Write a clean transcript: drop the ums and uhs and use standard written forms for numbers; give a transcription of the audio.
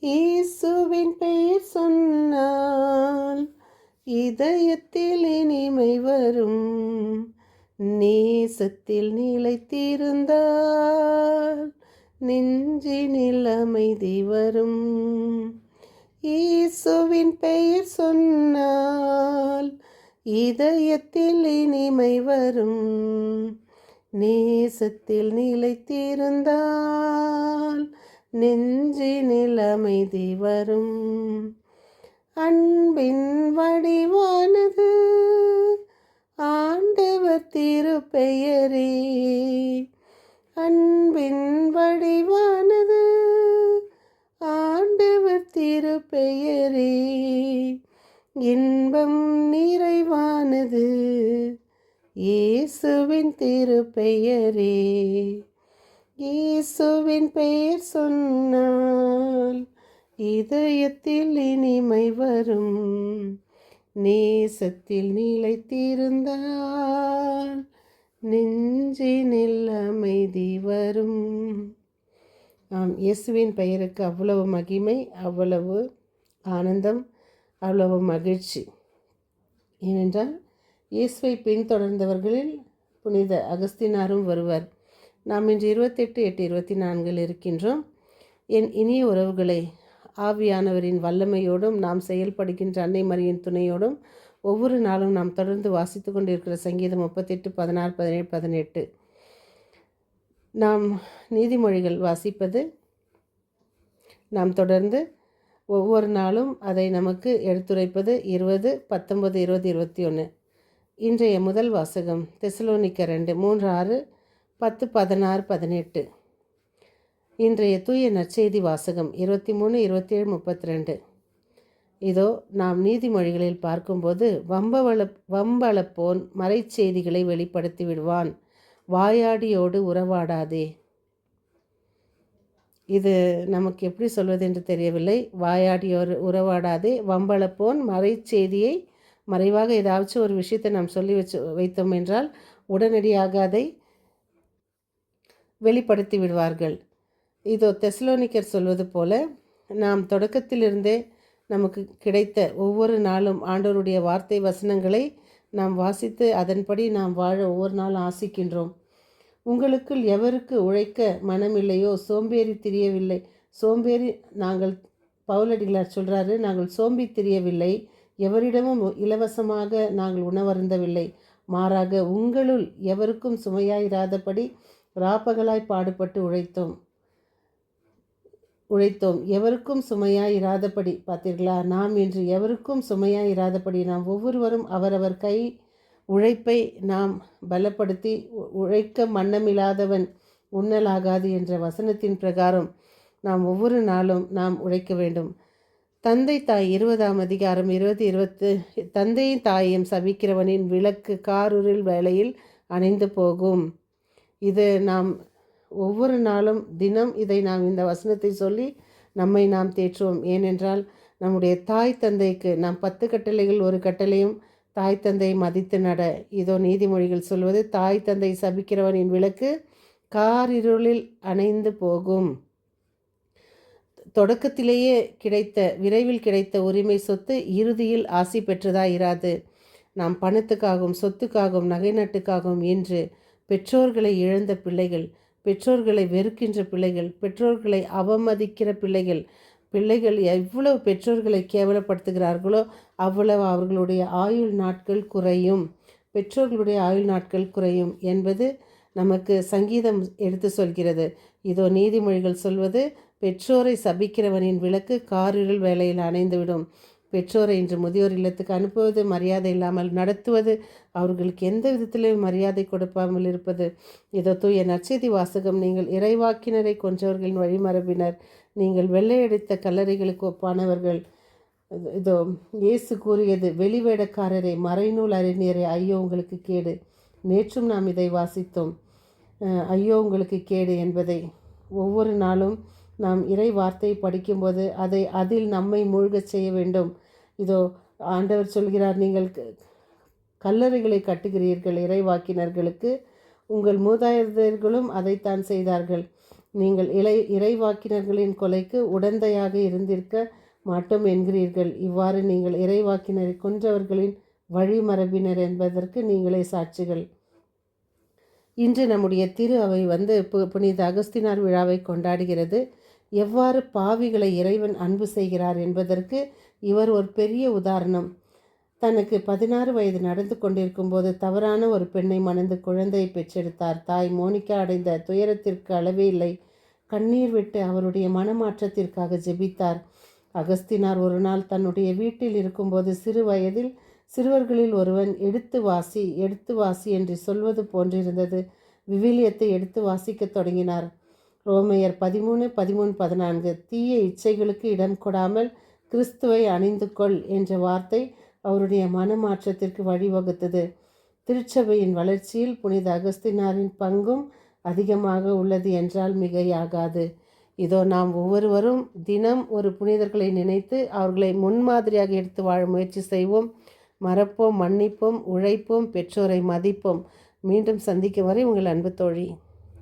இயேசுவின் பெயர் சொன்னால் இதயத்தில் இனிமை வரும். நேசத்தில் நிலைத்திருந்தால் நெஞ்சினில் அமைதி வரும். இயேசுவின் பெயர் சொன்னால் இதயத்தில் இனிமை வரும். நேசத்தில் நிலைத்திருந்தால் நெஞ்சினில் அமைதி வரும். அன்பின் வடிவானது ஆண்டவர் திருப்பெயரே. அன்பின் வடிவானது ஆண்டவர் திருப்பெயரே. இன்பம் நிறைவானது இயேசுவின் திருப்பெயரே. இயேசுவின் பெயர் சொன்னால் இதயத்தில் இனிமை வரும். நேசத்தில் நிலைத்திருந்தால் நெஞ்சினில் அமைதி வரும். இயேசுவின் பெயருக்கு அவ்வளவு மகிமை, அவ்வளவு ஆனந்தம், அவ்வளவு மகிழ்ச்சி. ஏனென்றால் இயேசுவை பின்தொடர்ந்தவர்களில் புனித அகஸ்தினாரும் வருவர். நாம் இன்று 28/8/24 இருக்கின்றோம். என் இனிய உறவுகளை, ஆவியானவரின் வல்லமையோடும் நாம் செயல்படுகின்ற அன்னை மரியின் துணையோடும் ஒவ்வொரு நாளும் நாம் தொடர்ந்து வாசித்து கொண்டிருக்கிற சங்கீதம் 38, 16, 17, 18 நாம் நீதிமொழிகள் வாசிப்பது நாம் தொடர்ந்து ஒவ்வொரு நாளும் அதை நமக்கு எடுத்துரைப்பது 20, 19, 20, 21. இன்றைய முதல் வாசகம் தெசலோனிக்கர் 2, 3, 6, 10, 16, 18. இன்றைய தூய நற்செய்தி வாசகம் 23, 27, 32. இதோ நாம் நீதிமொழிகளில் பார்க்கும்போது வம்பளப்போன் மறைச்செய்திகளை வெளிப்படுத்தி விடுவான், வாயாடியோடு உறவாடாதே. இது நமக்கு எப்படி சொல்வது என்று தெரியவில்லை. வாயாடியோடு உறவாடாதே, வம்பளப்போன் மறைச்செய்தியை, மறைவாக ஏதாச்சும் ஒரு விஷயத்தை நாம் சொல்லி வைத்தோம் என்றால் உடனடியாக அதை வெளிப்படுத்தி விடுவார்கள். இதோ தெசலோனிக்கர் சொல்வது போல நாம் தொடக்கத்திலிருந்தே நமக்கு கிடைத்த ஒவ்வொரு நாளும் ஆண்டவருடைய வார்த்தை வசனங்களை நாம் வாசித்து அதன்படி நாம் வாழ ஒவ்வொரு நாளும் ஆசிக்கின்றோம். உங்களுக்குள் எவருக்கு உழைக்க மனமில்லையோ சோம்பேறி திரியவில்லை. சோம்பேறி நாங்கள் பவுலடிகளார் சொல்கிறாரு, நாங்கள் சோம்பி திரியவில்லை, எவரிடமும் இலவசமாக நாங்கள் உணவருந்தவில்லை, மாறாக உங்களுள் எவருக்கும் சுமையாயிராதபடி ராப்பகலாய் பாடுபட்டு உழைத்தோம். எவருக்கும் சுமையாயிராதபடி. பார்த்தீர்களா, நாம் இன்று எவருக்கும் சுமையாயிராதபடி நாம் ஒவ்வொருவரும் அவரவர் கை உழைப்பை நாம் பலப்படுத்தி, உழைக்க மன்னமில்லாதவன் உண்ணலாகாது என்ற வசனத்தின் பிரகாரம் நாம் ஒவ்வொரு நாளும் நாம் உழைக்க வேண்டும். தந்தை தாய் 20ஆம் அதிகாரம் 20 தந்தையும் தாயையும் சபிக்கிறவனின் விளக்கு காரிருள் வேளையில் அணைந்து போகும். இது நாம் ஒவ்வொரு நாளும் தினம் இதை நாம் இந்த வசனத்தை சொல்லி நம்மை நாம் தேற்றுவோம். ஏனென்றால் நம்முடைய தாய் தந்தைக்கு நாம் 10 கட்டளைகள் ஒரு கட்டளையும் தாய் தந்தையை மதித்து நட. இதோ நீதிமொழிகள் சொல்வது, தாய் தந்தை சபிக்கிறவனின் விளக்கு காரிருளில் அணைந்து போகும். தொடக்கத்திலேயே விரைவில் கிடைத்த உரிமை சொத்து இறுதியில் ஆசி பெற்றதாயிராது. நாம் பணத்துக்காகவும் சொத்துக்காகவும் நகை நட்டுக்காகவும் என்று பெற்றோர்களை இழந்த பிள்ளைகள், பெற்றோர்களை வெறுக்கின்ற பிள்ளைகள், பெற்றோர்களை அவமதிக்கிற பிள்ளைகள் எவ்வளவு பெற்றோர்களை கேவலப்படுத்துகிறார்களோ அவ்வளவு அவர்களுடைய ஆயுள் நாட்கள் குறையும். பெற்றோர்களுடைய ஆயுள் நாட்கள் குறையும் என்பது நமக்கு சங்கீதம் எடுத்து சொல்கிறது. இதோ நீதிமொழிகள் சொல்வது, பெற்றோரை சபிக்கிறவனின் விளக்கு காரிருள் வேளையில் அணைந்துவிடும். பெற்றோரை இன்று முதியோர் இல்லத்துக்கு அனுப்புவது, மரியாதை இல்லாமல் நடத்துவது, அவர்களுக்கு எந்த விதத்திலும் மரியாதை கொடுப்பாமல் இருப்பது. இதோ தூய நற்செய்தி வாசகம், நீங்கள் இறைவாக்கினரை கொன்றவர்களின் வழிமரபினர், நீங்கள் வெள்ளையடித்த கல்லறைகளுக்கு ஒப்பானவர்கள். இதோ இயேசு கூறியது, வெளிவேடக்காரரை, மறைநூல் அறிஞரை, ஐயோ உங்களுக்கு கேடு. நேற்றும் நாம் இதை வாசித்தோம், ஐயோ உங்களுக்கு கேடு என்பதை. ஒவ்வொரு நாளும் நாம் இறை வார்த்தையை படிக்கும்போது அதில் நம்மை மூழ்கச் செய்ய வேண்டும். இதோ ஆண்டவர் சொல்கிறார், நீங்கள் கல்லறைகளை கட்டுகிறீர்கள் இறைவாக்கினர்களுக்கு, உங்கள் மூதாதையர்களும் அதைத்தான் செய்தார்கள். நீங்கள் இறைவாக்கினர்களின் கொலைக்கு உடந்தையாக இருந்திருக்க மாட்டோம் என்கிறீர்கள். இவ்வாறு நீங்கள் இறைவாக்கினரை கொன்றவர்களின் வழிமரபினர் என்பதற்கு நீங்களே சாட்சிகள். இன்று நம்முடைய திரு அவை புனித அகஸ்தினார் விழாவை கொண்டாடுகிறது. எவ்வாறு பாவிகளை இறைவன் அன்பு செய்கிறார் என்பதற்கு இவர் ஒரு பெரிய உதாரணம். தனக்கு 16 வயது நடந்து கொண்டிருக்கும் போது தவறான ஒரு பெண்ணை மணந்து குழந்தையை பெற்றெடுத்தார். தாய் மோனிகா அடைந்த துயரத்திற்கு அளவே இல்லை. கண்ணீர் விட்டு அவருடைய மனமாற்றத்திற்காக ஜெபித்தார். அகஸ்தினார் ஒரு நாள் தன்னுடைய வீட்டில் இருக்கும்போது சிறு வயதில் சிறுவர்களில் ஒருவன் எடுத்து வாசி என்று சொல்வது போன்றிருந்தது. விவிலியத்தை எடுத்து வாசிக்கத் தொடங்கினார். ரோமையர் 13:14 தீய இச்சைகளுக்கு இடம் கொடாமல் கிறிஸ்துவை அணிந்து கொள் என்ற வார்த்தை அவருடைய மனமாற்றத்திற்கு வழிவகுத்தது. திருச்சபையின் வளர்ச்சியில் புனித அகஸ்தினாரின் பங்கும் அதிகமாக உள்ளது என்றால் மிகையாகாது. இதோ நாம் ஒவ்வொருவரும் தினம் ஒரு புனிதர்களை நினைத்து அவர்களை முன்மாதிரியாக எடுத்து வாழ முயற்சி செய்வோம். மறப்போம், மன்னிப்போம், உழைப்போம், பெற்றோரை மதிப்போம். மீண்டும் சந்திக்கும் வரை உங்கள் அன்பு தோழி.